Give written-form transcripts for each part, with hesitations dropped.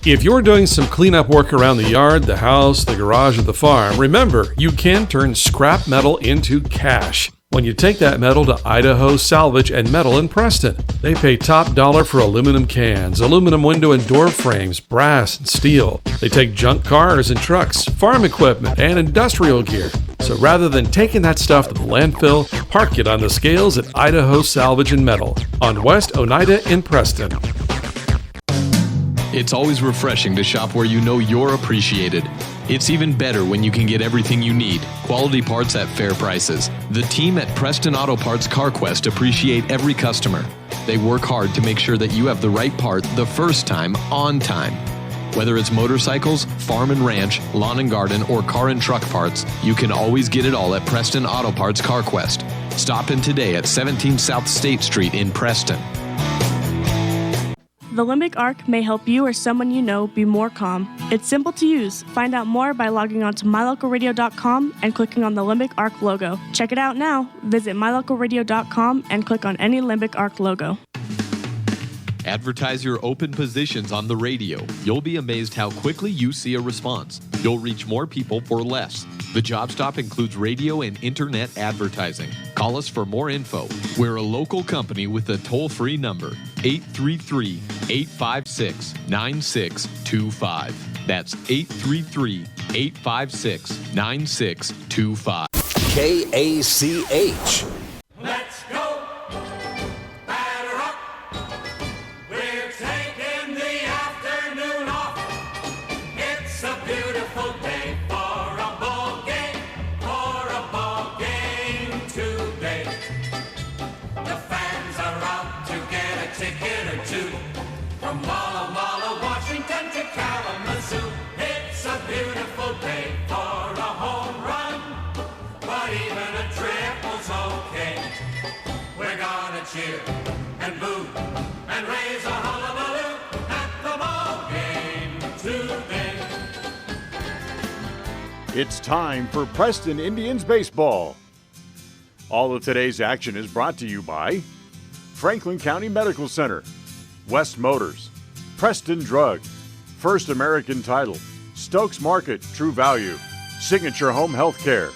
If you're doing some cleanup work around the yard, the house, the garage, or the farm, remember, you can turn scrap metal into cash when you take that metal to Idaho Salvage and Metal in Preston. They pay top dollar for aluminum cans, aluminum window and door frames, brass and steel. They take junk cars and trucks, farm equipment, and industrial gear. So rather than taking that stuff to the landfill, park it on the scales at Idaho Salvage and Metal on West Oneida in Preston. It's always refreshing to shop where you know you're appreciated. It's even better when you can get everything you need, quality parts at fair prices. The team at Preston Auto Parts CarQuest appreciate every customer. They work hard to make sure that you have the right part the first time, on time. Whether it's motorcycles, farm and ranch, lawn and garden, or car and truck parts, you can always get it all at Preston Auto Parts CarQuest. Stop in today at 17 South State Street in Preston. The Limbic Arc may help you or someone you know be more calm. It's simple to use. Find out more by logging on to mylocalradio.com and clicking on the Limbic Arc logo. Check it out now. Visit mylocalradio.com and click on any Limbic Arc logo. Advertise your open positions on the radio. You'll be amazed how quickly you see a response. You'll reach more people for less. The Job Stop includes radio and internet advertising. Call us for more info. We're a local company with a toll-free number, 833-856-9625. That's 833-856-9625. KACH. Let's go! Batter up! We're taking the afternoon off. It's a beautiful day for a ball game today. The fans are out to get a ticket or two. From Walla Walla, Washington to Kalamazoo. It's a beautiful day for a home run. But even a triple's okay. We're gonna cheer and boo and raise a hullabaloo at the ball game today. It's time for Preston Indians baseball. All of today's action is brought to you by Franklin County Medical Center, West Motors, Preston Drug, First American Title, Stokes Market, True Value, Signature Home Health Care,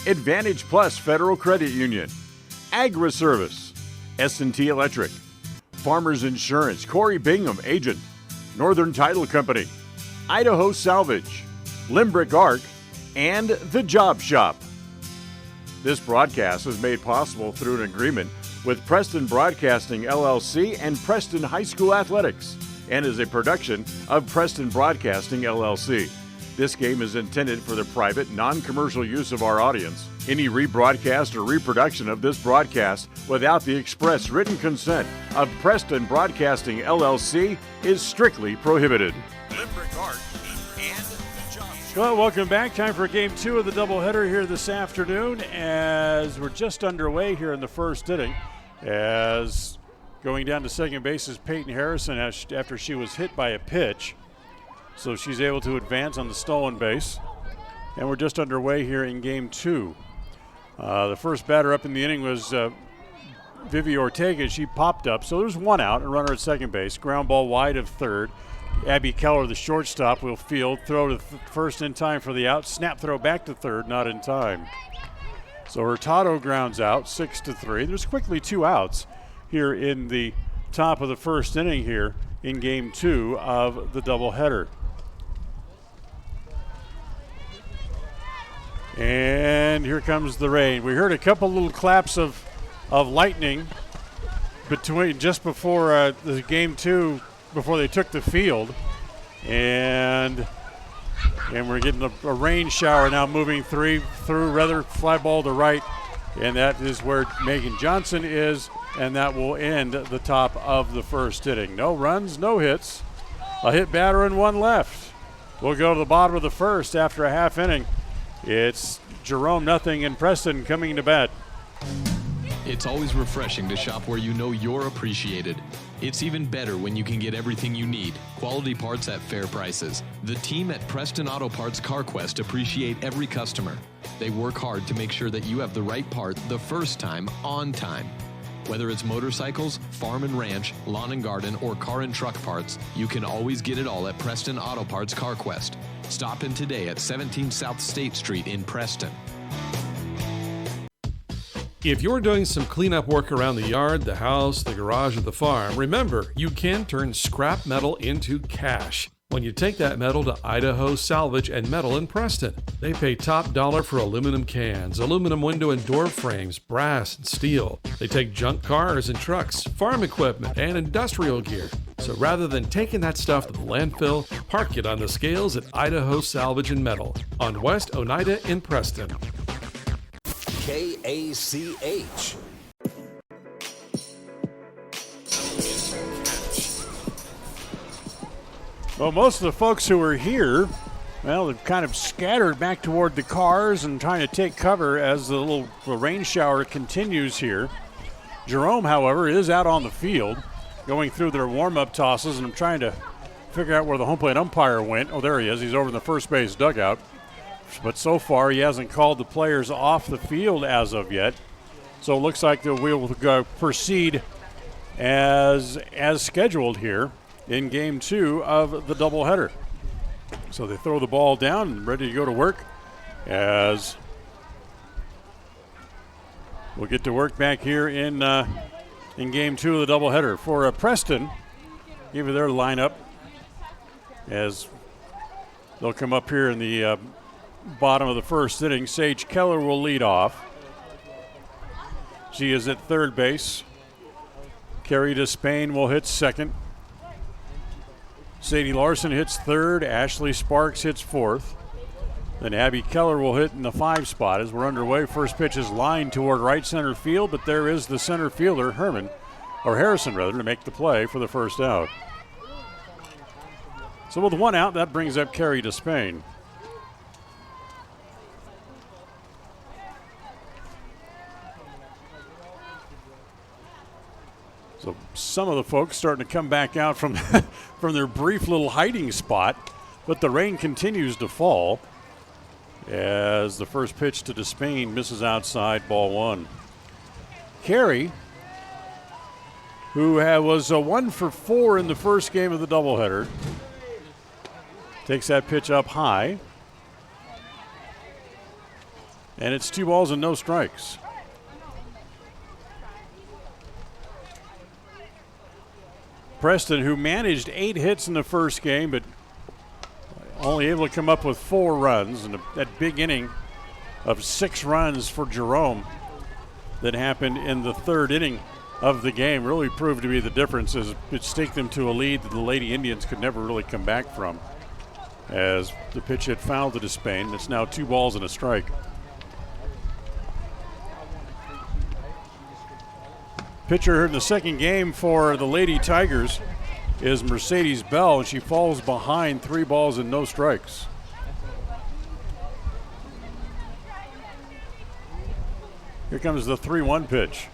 Advantage Plus Federal Credit Union, Agri Service, S&T Electric, Farmers Insurance, Corey Bingham, Agent, Northern Title Company, Idaho Salvage, Limbrick Arc, and The Job Shop. This broadcast is made possible through an agreement with Preston Broadcasting LLC and Preston High School Athletics, and is a production of Preston Broadcasting LLC. This game is intended for the private, non-commercial use of our audience. Any rebroadcast or reproduction of this broadcast without the express written consent of Preston Broadcasting LLC is strictly prohibited. Limbrick Arc and The Job. Well, welcome back. Time for Game 2 of the doubleheader here this afternoon as we're just underway here in the first inning. As going down to second base is Peyton Harrison after she was hit by a pitch. So she's able to advance on the stolen base. And we're just underway here in Game 2. The first batter up in the inning was Vivi Ortega. She popped up. So there's one out, a runner at second base. Ground ball wide of third. Abby Keller, the shortstop, will field. Throw to first in time for the out. Snap throw back to third, not in time. So Hurtado grounds out, 6-3. There's quickly two outs here in the top of the first inning here in Game 2 of the doubleheader. And here comes the rain. We heard a couple little claps of lightning just before the Game 2, before they took the field. And we're getting a rain shower now moving through, rather fly ball to right. And that is where Megan Johnson is, and that will end the top of the first inning. No runs, no hits, a hit batter and one left. We'll go to the bottom of the first after a half inning. It's Jerome 0 and Preston coming to bat. It's always refreshing to shop where you know you're appreciated. It's even better when you can get everything you need, quality parts at fair prices. The team at Preston Auto Parts CarQuest appreciate every customer. They work hard to make sure that you have the right part the first time, on time. Whether it's motorcycles, farm and ranch, lawn and garden, or car and truck parts, you can always get it all at Preston Auto Parts CarQuest. Stop in today at 17 South State Street in Preston. If you're doing some cleanup work around the yard, the house, the garage, or the farm, remember, you can turn scrap metal into cash when you take that metal to Idaho Salvage and Metal in Preston. They pay top dollar for aluminum cans, aluminum window and door frames, brass and steel. They take junk cars and trucks, farm equipment, and industrial gear. So rather than taking that stuff to the landfill, park it on the scales at Idaho Salvage and Metal on West Oneida in Preston. KACH. Well, most of the folks who are here, well, they've kind of scattered back toward the cars and trying to take cover as the little rain shower continues here. Jerome, however, is out on the field going through their warm-up tosses, and I'm trying to figure out where the home plate umpire went. Oh, there he is. He's over in the first base dugout. But so far, he hasn't called the players off the field as of yet. So it looks like we will proceed as scheduled here in Game 2 of the doubleheader. So they throw the ball down and ready to go to work as we'll get to work back here in Game 2 of the doubleheader. For Preston, give you their lineup as they'll come up here in the bottom of the first inning. Sage Keller will lead off. She is at third base. Carrie Despain will hit second. Sadie Larson hits third. Ashley Sparks hits fourth. Then Abby Keller will hit in the 5 spot as we're underway. First pitch is lined toward right center field, but there is the center fielder, Harrison, to make the play for the first out. So with 1 out, that brings up Carrie Despain. So some of the folks starting to come back out from from their brief little hiding spot, but the rain continues to fall as the first pitch to Despain misses outside, ball 1. Carey, who was 1 for 4 in the first game of the doubleheader, takes that pitch up high, and it's 2 balls and no strikes. Preston, who managed 8 hits in the first game, but only able to come up with 4 runs. And that big inning of 6 runs for Jerome that happened in the 3rd inning of the game really proved to be the difference, as it staked them to a lead that the Lady Indians could never really come back from, as the pitch hit foul to Despain. It's now 2 balls and a strike. Pitcher in the second game for the Lady Tigers is Mercedes Bell, and she falls behind 3 balls and no strikes. Here comes the 3-1 pitch.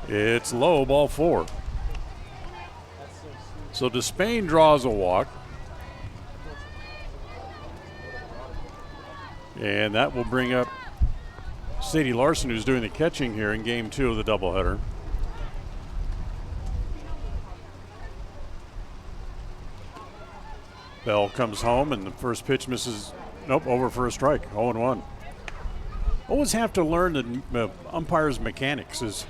It's low, ball 4. So Despain draws a walk. And that will bring up Sadie Larson, who's doing the catching here in Game 2 of the doubleheader. Bell comes home, and the first pitch misses. Nope, over for a strike. 0-1. Always have to learn the umpire's mechanics. Is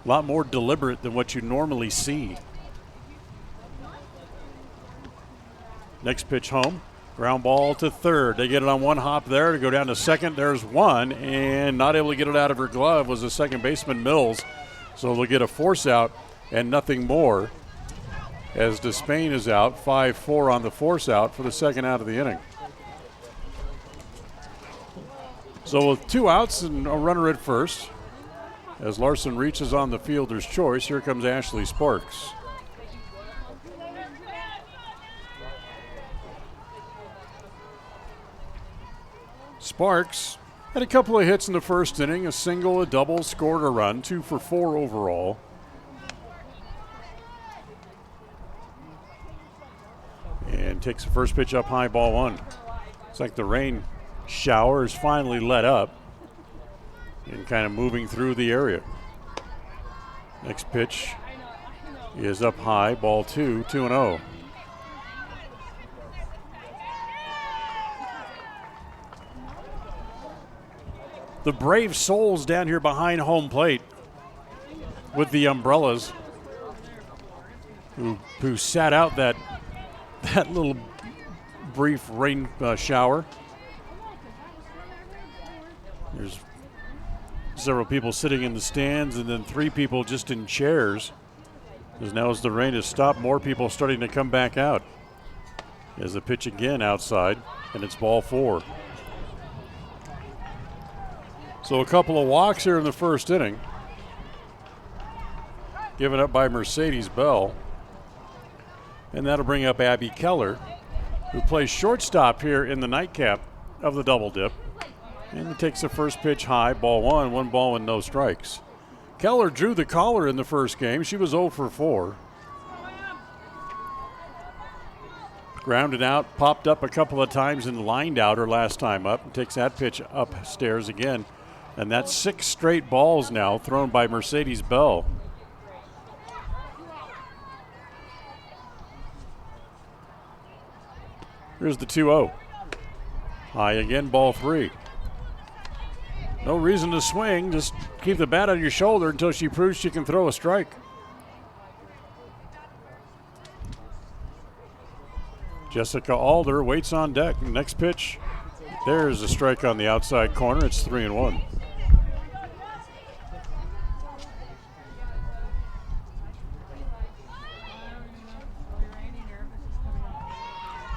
a lot more deliberate than what you normally see. Next pitch home. Ground ball to third. They get it on 1 hop there to go down to second. There's 1, and not able to get it out of her glove was the second baseman, Mills. So they'll get a force out and nothing more, as Despain is out. 5-4 on the force out for the second out of the inning. So with 2 outs and a runner at first, as Larson reaches on the fielder's choice, here comes Ashley Sparks. Sparks had a couple of hits in the first inning, a single, a double, scored a run, 2 for 4 overall. And takes the first pitch up high, ball 1. It's like the rain shower is finally let up. and kind of moving through the area. Next pitch is up high, ball 2, 2-0. The brave souls down here behind home plate with the umbrellas who sat out that little brief rain shower. There's several people sitting in the stands and then 3 people just in chairs. As now as the rain has stopped, more people starting to come back out. As the pitch again outside, and it's ball 4. So a couple of walks here in the first inning, given up by Mercedes Bell. And that'll bring up Abby Keller, who plays shortstop here in the nightcap of the double dip. And he takes the first pitch high, ball 1, 1 ball and no strikes. Keller drew the collar in the first game. She was 0 for 4. Grounded out, popped up a couple of times and lined out her last time up. And takes that pitch upstairs again. And that's 6 straight balls now thrown by Mercedes Bell. Here's the 2-0. High again, ball 3. No reason to swing, just keep the bat on your shoulder until she proves she can throw a strike. Jessica Alder waits on deck. Next pitch, there's a strike on the outside corner. It's 3-1.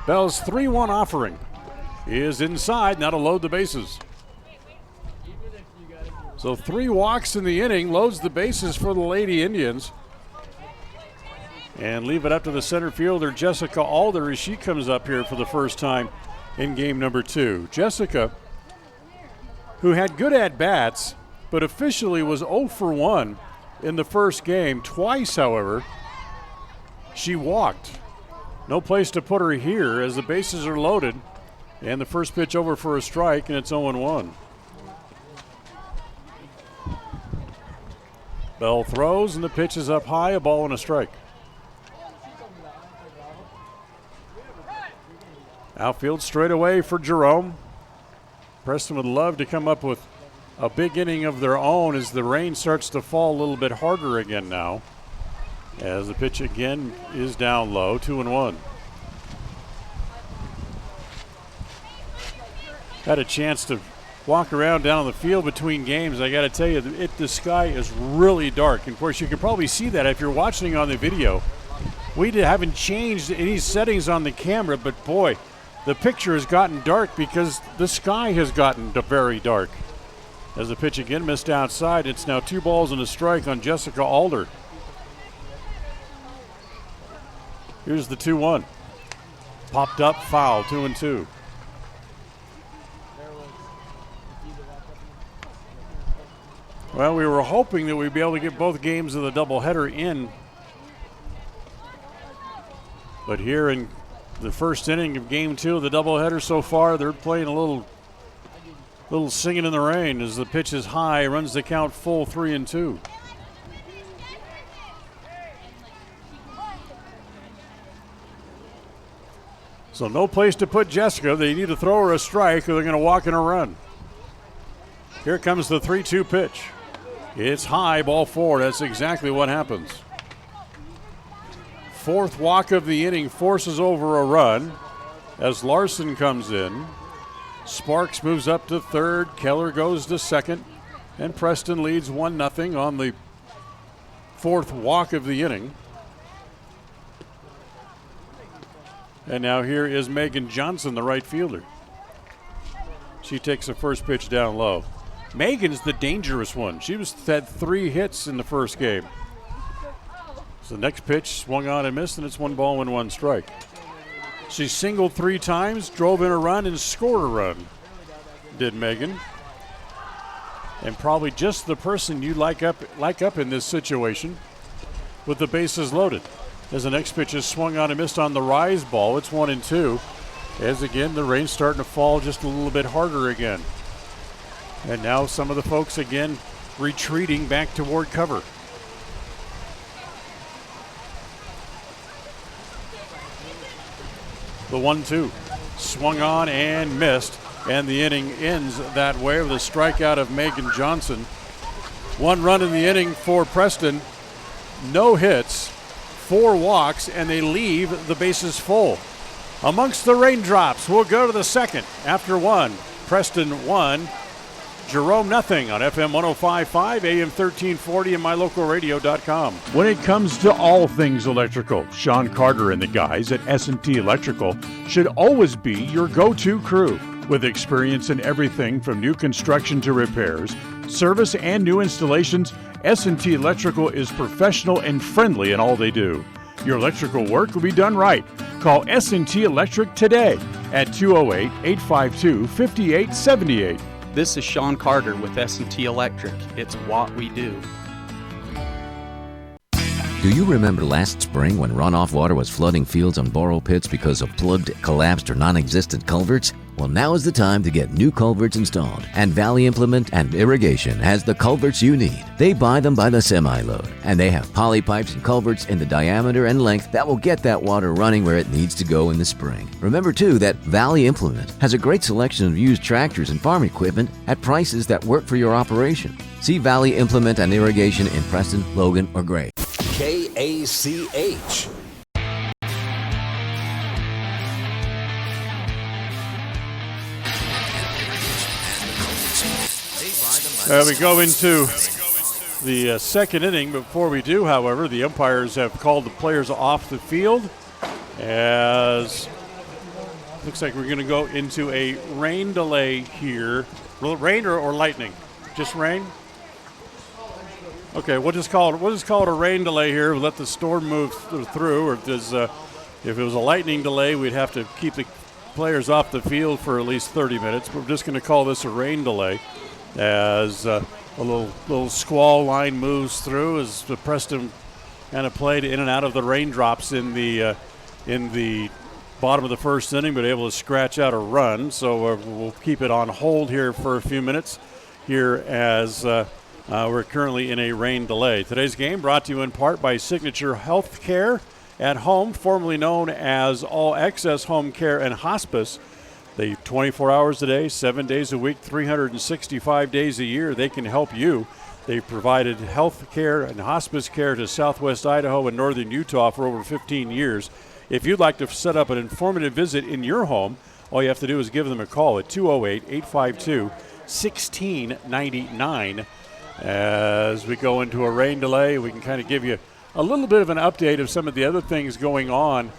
Bell's 3-1 offering is inside, now to load the bases. So 3 walks in the inning, loads the bases for the Lady Indians. And leave it up to the center fielder, Jessica Alder, as she comes up here for the first time in game number 2. Jessica, who had good at-bats, but officially was 0 for 1 in the first game. Twice, however, she walked. No place to put her here as the bases are loaded. And the first pitch over for a strike, and it's 0-1. Bell throws, and the pitch is up high, a ball and a strike. Outfield straight away for Jerome. Preston would love to come up with a big inning of their own as the rain starts to fall a little bit harder again now. As the pitch again is down low, 2-1. Had a chance to walk around down the field between games. I got to tell you, the sky is really dark. And of course, you can probably see that if you're watching on the video. We haven't changed any settings on the camera, but boy, the picture has gotten dark because the sky has gotten very dark. As the pitch again missed outside, it's now 2 balls and a strike on Jessica Alder. Here's the 2-1. Popped up, foul, 2-2. Well, we were hoping that we'd be able to get both games of the doubleheader in. But here in the first inning of game 2 of the doubleheader so far, they're playing a little singing in the rain as the pitch is high, runs the count full, 3-2. So no place to put Jessica. They need to throw her a strike or they're going to walk in a run. Here comes the 3-2 pitch. It's high, ball 4. That's exactly what happens. 4th walk of the inning forces over a run as Larson comes in. Sparks moves up to 3rd. Keller goes to 2nd. And Preston leads 1-0 on the 4th walk of the inning. And now here is Megan Johnson, the right fielder. She takes the first pitch down low. Megan's the dangerous one. She had 3 hits in the first game. So the next pitch swung on and missed, and it's 1 ball and 1 strike. She singled 3 times, drove in a run, and scored a run, did Megan. And probably just the person you like up in this situation with the bases loaded. As the next pitch is swung on and missed on the rise ball, it's 1-2. As again, the rain's starting to fall just a little bit harder again. And now some of the folks again retreating back toward cover. The 1-2 swung on and missed, and the inning ends that way with a strikeout of Megan Johnson. 1 run in the inning for Preston, no hits, 4 walks, and they leave the bases full. Amongst the raindrops, we'll go to the second. After 1, Preston 1, Jerome nothing on FM 105.5, AM 1340, and mylocalradio.com. When it comes to all things electrical, Sean Carter and the guys at S&T Electrical should always be your go-to crew. With experience in everything from new construction to repairs, service, and new installations, S&T Electrical is professional and friendly in all they do. Your electrical work will be done right. Call S&T Electric today at 208-852-5878. This is Sean Carter with S&T Electric. It's what we do. Do you remember last spring when runoff water was flooding fields and borrow pits because of plugged, collapsed, or non-existent culverts? Well, now is the time to get new culverts installed. And Valley Implement and Irrigation has the culverts you need. They buy them by the semi-load, and they have poly pipes and culverts in the diameter and length that will get that water running where it needs to go in the spring. Remember, too, that Valley Implement has a great selection of used tractors and farm equipment at prices that work for your operation. See Valley Implement and Irrigation in Preston, Logan, or Gray. KACH. We go into the second inning. Before we do, however, the umpires have called the players off the field as looks like we're going to go into a rain delay here. Rain or lightning? Just rain? Okay, we'll just call it a rain delay here. We'll let the storm move through. Or if it was a lightning delay, we'd have to keep the players off the field for at least 30 minutes. But we're just going to call this a rain delay as a little squall line moves through as the Preston kind of played in and out of the raindrops in the bottom of the first inning, but able to scratch out a run. So we'll keep it on hold here for a few minutes here as we're currently in a rain delay. Today's game brought to you in part by Signature Healthcare at Home, formerly known as All Access Home Care and Hospice. They 24 hours a day, 7 days a week, 365 days a year. They can help you. They've provided health care and hospice care to Southwest Idaho and Northern Utah for over 15 years. If you'd like to set up an informative visit in your home, all you have to do is give them a call at 208-852-1699. As we go into a rain delay, we can kind of give you a little bit of an update of some of the other things going on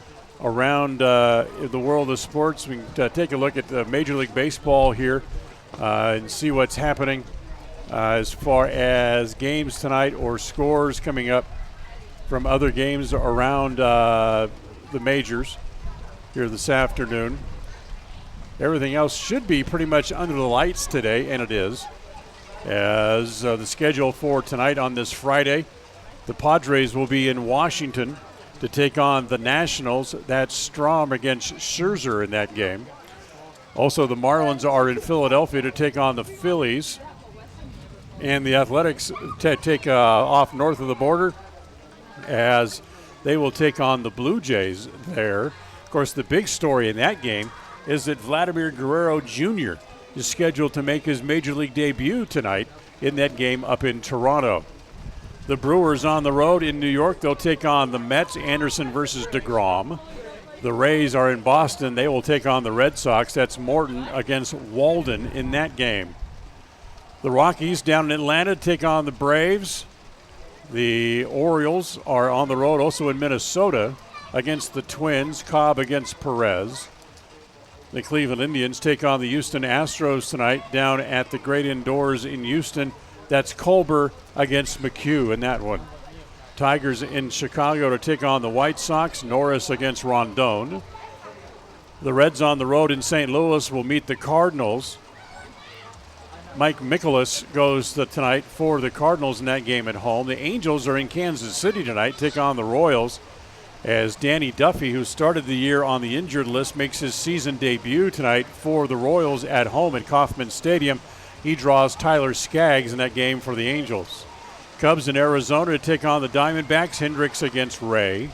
around the world of sports. We can take a look at Major League Baseball here and see what's happening as far as games tonight or scores coming up from other games around the majors here this afternoon. Everything else should be pretty much under the lights today, and it is. As the schedule for tonight on this Friday, the Padres will be in Washington to take on the Nationals. That's Strom against Scherzer in that game. Also, the Marlins are in Philadelphia to take on the Phillies. And the Athletics take off north of the border as they will take on the Blue Jays there. Of course, the big story in that game is that Vladimir Guerrero Jr. is scheduled to make his Major League debut tonight in that game up in Toronto. The Brewers on the road in New York. They'll take on the Mets, Anderson versus DeGrom. The Rays are in Boston. They will take on the Red Sox. That's Morton against Walden in that game. The Rockies down in Atlanta take on the Braves. The Orioles are on the road also in Minnesota against the Twins. Cobb against Perez. The Cleveland Indians take on the Houston Astros tonight down at the Great Indoors in Houston. That's Colbert against McHugh in that one. Tigers in Chicago to take on the White Sox. Norris against Rondon. The Reds on the road in St. Louis will meet the Cardinals. Mike Mikolas goes tonight for the Cardinals in that game at home. The Angels are in Kansas City tonight, take on the Royals, as Danny Duffy, who started the year on the injured list, makes his season debut tonight for the Royals at home at Kauffman Stadium. He draws Tyler Skaggs in that game for the Angels. Cubs in Arizona to take on the Diamondbacks. Hendricks against Ray.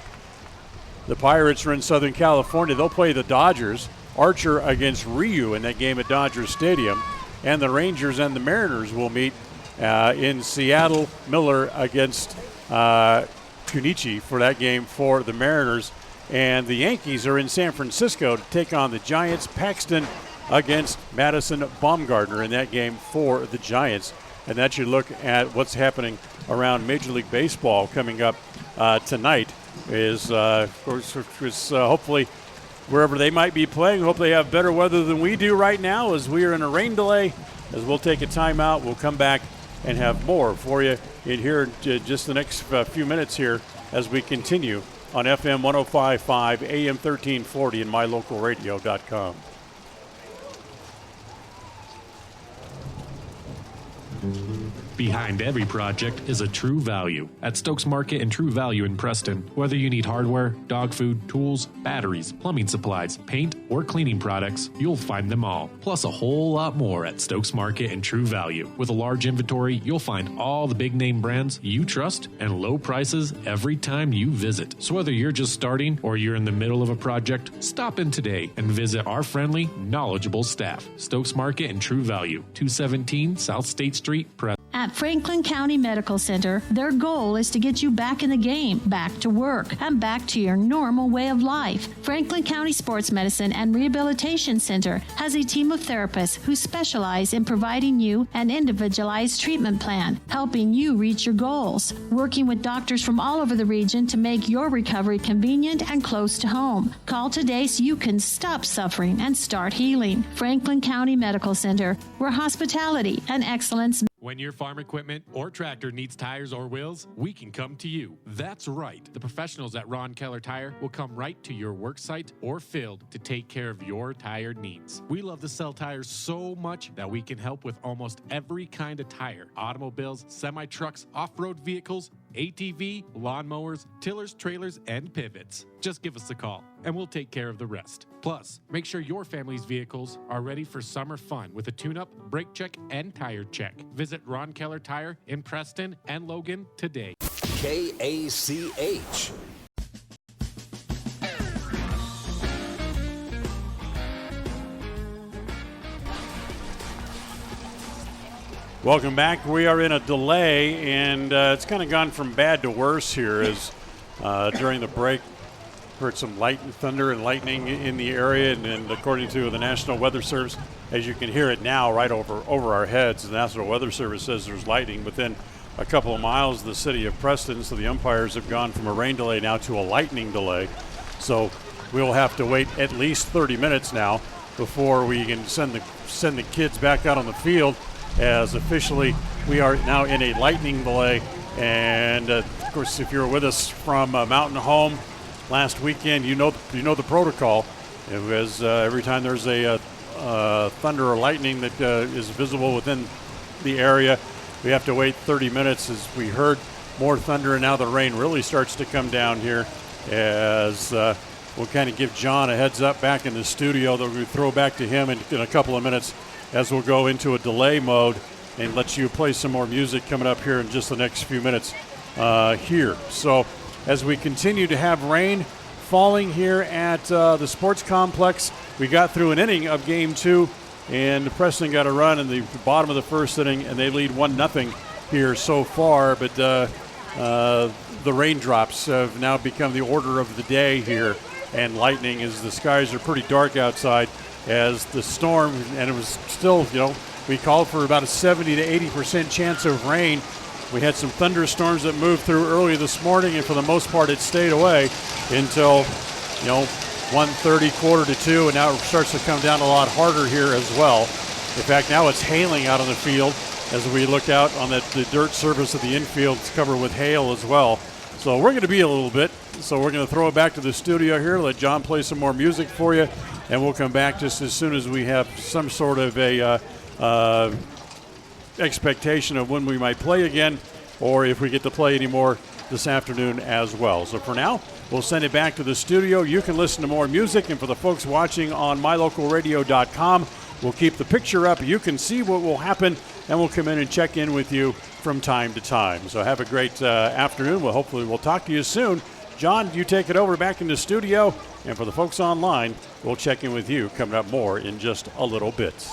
The Pirates are in Southern California. They'll play the Dodgers. Archer against Ryu in that game at Dodger Stadium. And the Rangers and the Mariners will meet in Seattle. Miller against Kunichi for that game for the Mariners. And the Yankees are in San Francisco to take on the Giants. Paxton against Madison Bumgarner in that game for the Giants. And that you look at what's happening around Major League Baseball coming up tonight is, of course, hopefully wherever they might be playing, hope they have better weather than we do right now, as we are in a rain delay. As we'll take a timeout, we'll come back and have more for you in here in just the next few minutes here as we continue on FM 105.5, AM 1340, and mylocalradio.com. Behind every project is a True Value. At Stokes Market and True Value in Preston, whether you need hardware, dog food, tools, batteries, plumbing supplies, paint, or cleaning products, you'll find them all. Plus a whole lot more at Stokes Market and True Value. With a large inventory, you'll find all the big name brands you trust and low prices every time you visit. So whether you're just starting or you're in the middle of a project, stop in today and visit our friendly, knowledgeable staff. Stokes Market and True Value, 217 South State Street, Preston. At Franklin County Medical Center, their goal is to get you back in the game, back to work, and back to your normal way of life. Franklin County Sports Medicine and Rehabilitation Center has a team of therapists who specialize in providing you an individualized treatment plan, helping you reach your goals, working with doctors from all over the region to make your recovery convenient and close to home. Call today so you can stop suffering and start healing. Franklin County Medical Center, where hospitality and excellence. When your farm equipment or tractor needs tires or wheels, we can come to you. That's right. The professionals at Ron Keller Tire will come right to your work site or field to take care of your tire needs. We love to sell tires so much that we can help with almost every kind of tire. Automobiles, semi-trucks, off-road vehicles, ATV, lawnmowers, tillers, trailers, and pivots. Just give us a call, and we'll take care of the rest. Plus, make sure your family's vehicles are ready for summer fun with a tune-up, brake check, and tire check. Visit Ron Keller Tire in Preston and Logan today. KACH. Welcome back. We are in a delay, and it's kind of gone from bad to worse here as during the break, heard some thunder and lightning in the area, and according to the National Weather Service, as you can hear it now right over our heads, the National Weather Service says there's lightning within a couple of miles of the city of Preston, so the umpires have gone from a rain delay now to a lightning delay. So we'll have to wait at least 30 minutes now before we can send the kids back out on the field, as officially we are now in a lightning delay. And of course, if you're with us from Mountain Home last weekend, you know the protocol. It was every time there's a thunder or lightning that is visible within the area, we have to wait 30 minutes. As we heard more thunder, and now the rain really starts to come down here, as we'll kind of give John a heads up back in the studio. We'll throw back to him in a couple of minutes as we'll go into a delay mode and let you play some more music coming up here in just the next few minutes here. So as we continue to have rain falling here at the sports complex, we got through an inning of game 2, and Preston got a run in the bottom of the first inning, and they lead 1-0 here so far. But the raindrops have now become the order of the day here, and lightning, as the skies are pretty dark outside, as the storm, and it was still, we called for about a 70 to 80% chance of rain. We had some thunderstorms that moved through early this morning, and for the most part it stayed away until 1:30, 1:45, and now it starts to come down a lot harder here as well. In fact, now it's hailing out on the field as we look out on the dirt surface of the infield. It's covered with hail as well. So we're going to be a little bit. So we're going to throw it back to the studio here, let John play some more music for you, and we'll come back just as soon as we have some sort of a expectation of when we might play again, or if we get to play anymore this afternoon as well. So for now, we'll send it back to the studio. You can listen to more music, and for the folks watching on mylocalradio.com, we'll keep the picture up. You can see what will happen, and we'll come in and check in with you from time to time. So have a great afternoon. Hopefully we'll talk to you soon. John, you take it over back in the studio, and for the folks online, we'll check in with you coming up more in just a little bit.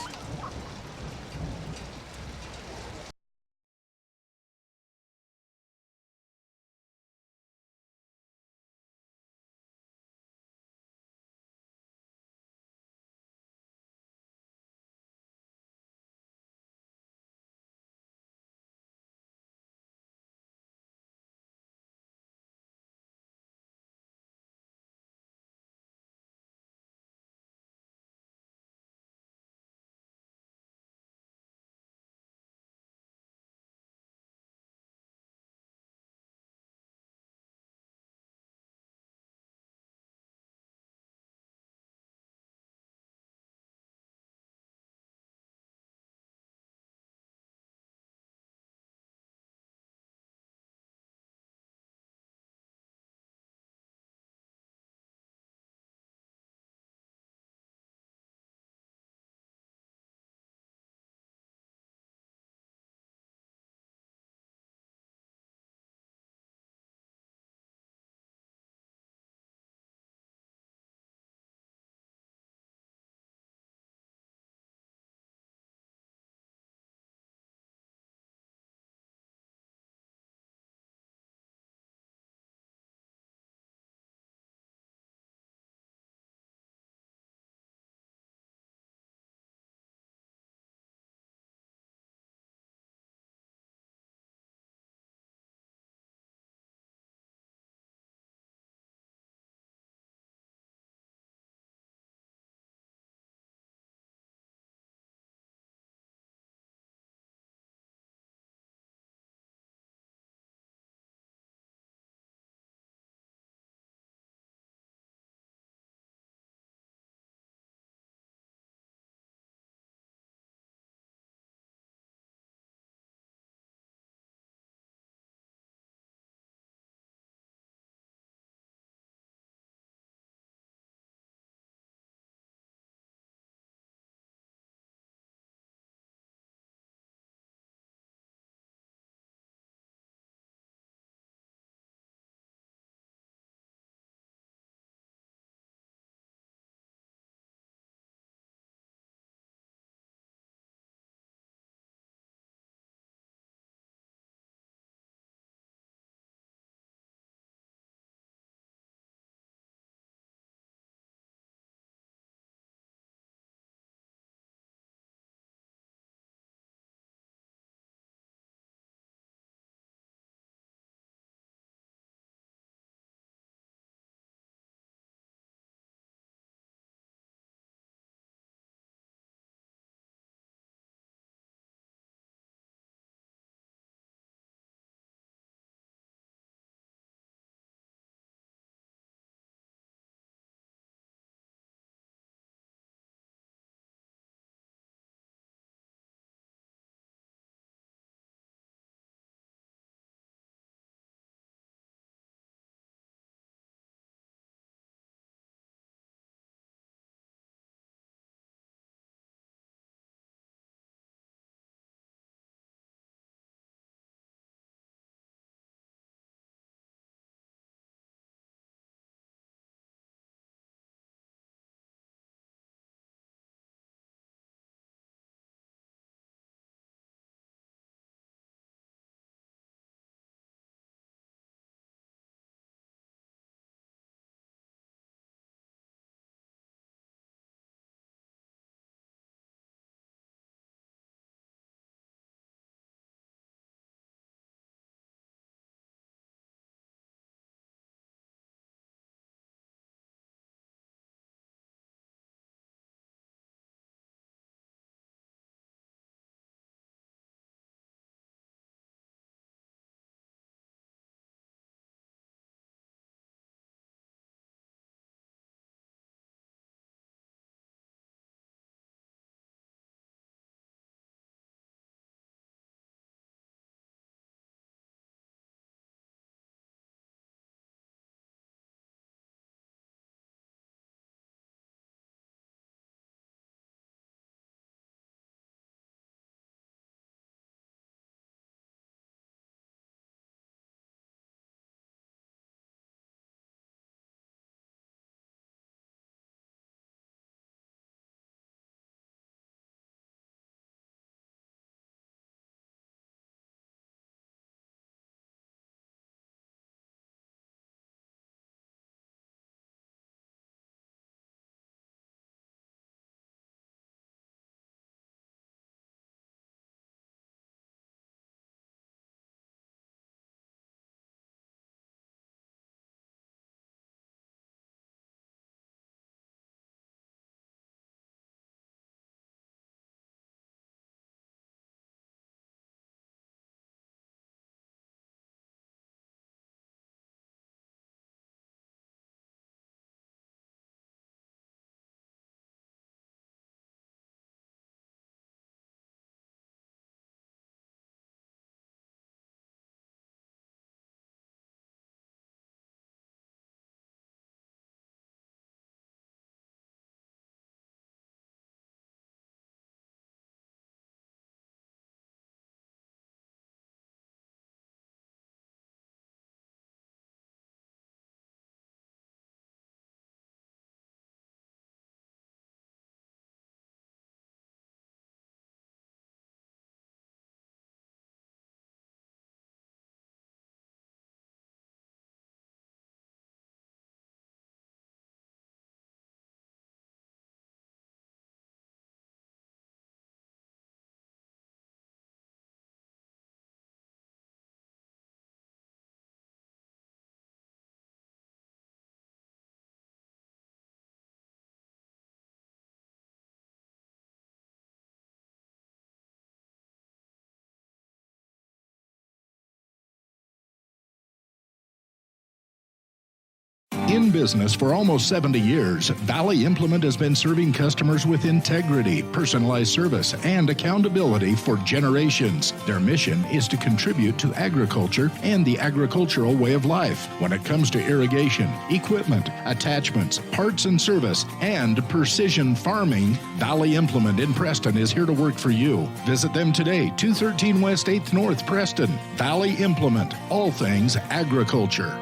In business for almost 70 years, Valley Implement has been serving customers with integrity, personalized service, and accountability for generations. Their mission is to contribute to agriculture and the agricultural way of life. When it comes to irrigation, equipment, attachments, parts and service, and precision farming, Valley Implement in Preston is here to work for you. Visit them today, 213 West 8th North, Preston. Valley Implement, all things agriculture.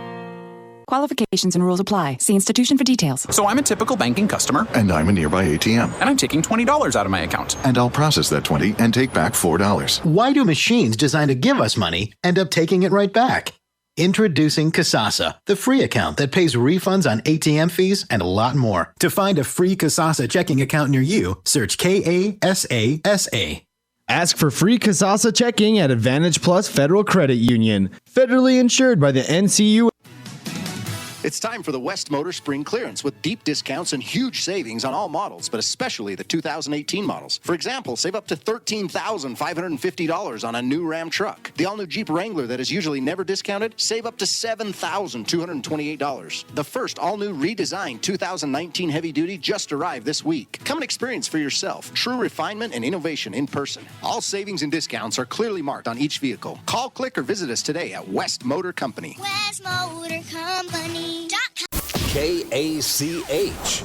Qualifications and rules apply. See institution for details. So I'm a typical banking customer. And I'm a nearby ATM. And I'm taking $20 out of my account. And I'll process that $20 and take back $4. Why do machines designed to give us money end up taking it right back? Introducing Kasasa, the free account that pays refunds on ATM fees and a lot more. To find a free Kasasa checking account near you, search Kasasa. Ask for free Kasasa checking at Advantage Plus Federal Credit Union, federally insured by the NCUA. It's time for the West Motor Spring Clearance with deep discounts and huge savings on all models, but especially the 2018 models. For example, save up to $13,550 on a new Ram truck. The all-new Jeep Wrangler that is usually never discounted, save up to $7,228. The first all-new redesigned 2019 Heavy Duty just arrived this week. Come and experience for yourself true refinement and innovation in person. All savings and discounts are clearly marked on each vehicle. Call, click, or visit us today at West Motor Company. West Motor Company. KACH.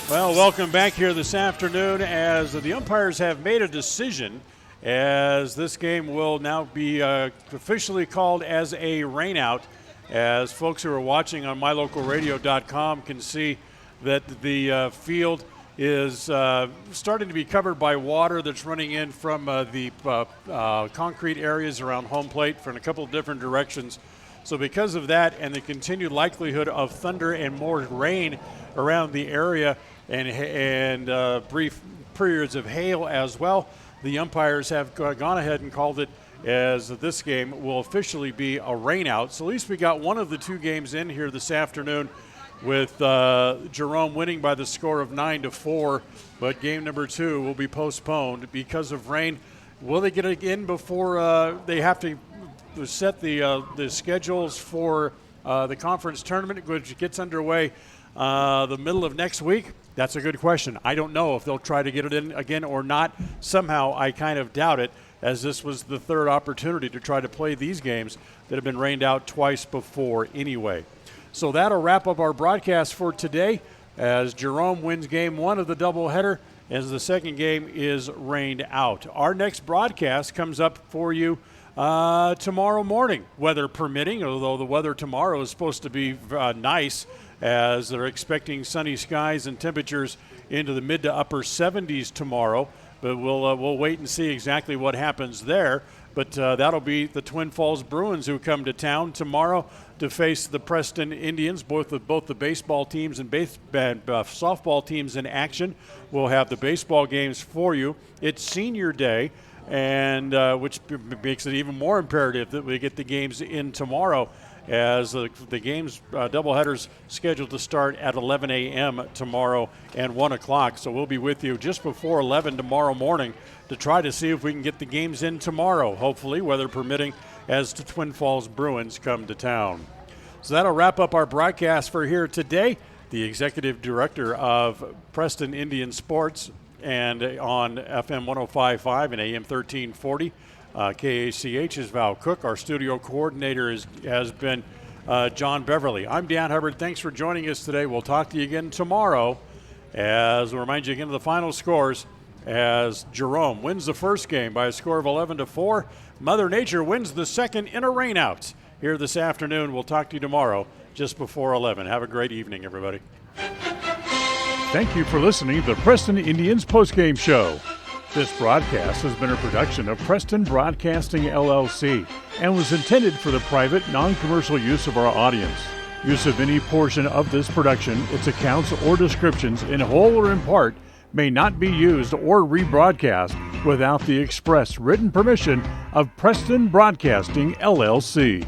Well, welcome back here this afternoon as the umpires have made a decision as this game will now be officially called as a rainout. As folks who are watching on mylocalradio.com can see that the field is starting to be covered by water that's running in from the concrete areas around home plate from a couple of different directions. So because of that and the continued likelihood of thunder and more rain around the area and brief periods of hail as well, the umpires have gone ahead and called it as this game will officially be a rainout. So at least we got one of the two games in here this afternoon, with Jerome winning by the score of 9-4, but game number 2 will be postponed because of rain. Will they get it in before they have to set the schedules for the conference tournament, which gets underway the middle of next week? That's a good question. I don't know if they'll try to get it in again or not. Somehow I kind of doubt it, as this was the third opportunity to try to play these games that have been rained out twice before anyway. So that'll wrap up our broadcast for today as Jerome wins game 1 of the doubleheader as the second game is rained out. Our next broadcast comes up for you tomorrow morning, weather permitting, although the weather tomorrow is supposed to be nice as they're expecting sunny skies and temperatures into the mid to upper 70s tomorrow. But we'll wait and see exactly what happens there. But that'll be the Twin Falls Bruins who come to town tomorrow to face the Preston Indians, both the baseball teams and softball teams in action. We'll have the baseball games for you. It's senior day, and which makes it even more imperative that we get the games in tomorrow, as the games doubleheaders scheduled to start at 11 a.m. tomorrow and 1 o'clock. So we'll be with you just before 11 tomorrow morning to try to see if we can get the games in tomorrow, hopefully, weather permitting, as the Twin Falls Bruins come to town. So that'll wrap up our broadcast for here today. The executive director of Preston Indian Sports and on FM 105.5 and AM 1340, KACH is Val Cook. Our studio coordinator has been John Beverly. I'm Dan Hubbard. Thanks for joining us today. We'll talk to you again tomorrow. As we'll remind you again of the final scores, as Jerome wins the first game by a score of 11-4. Mother Nature wins the second in a rainout here this afternoon. We'll talk to you tomorrow just before 11. Have a great evening, everybody. Thank you for listening to the Preston Indians postgame show. This broadcast has been a production of Preston Broadcasting, LLC, and was intended for the private, non-commercial use of our audience. Use of any portion of this production, its accounts or descriptions, in whole or in part, may not be used or rebroadcast without the express written permission of Preston Broadcasting, LLC.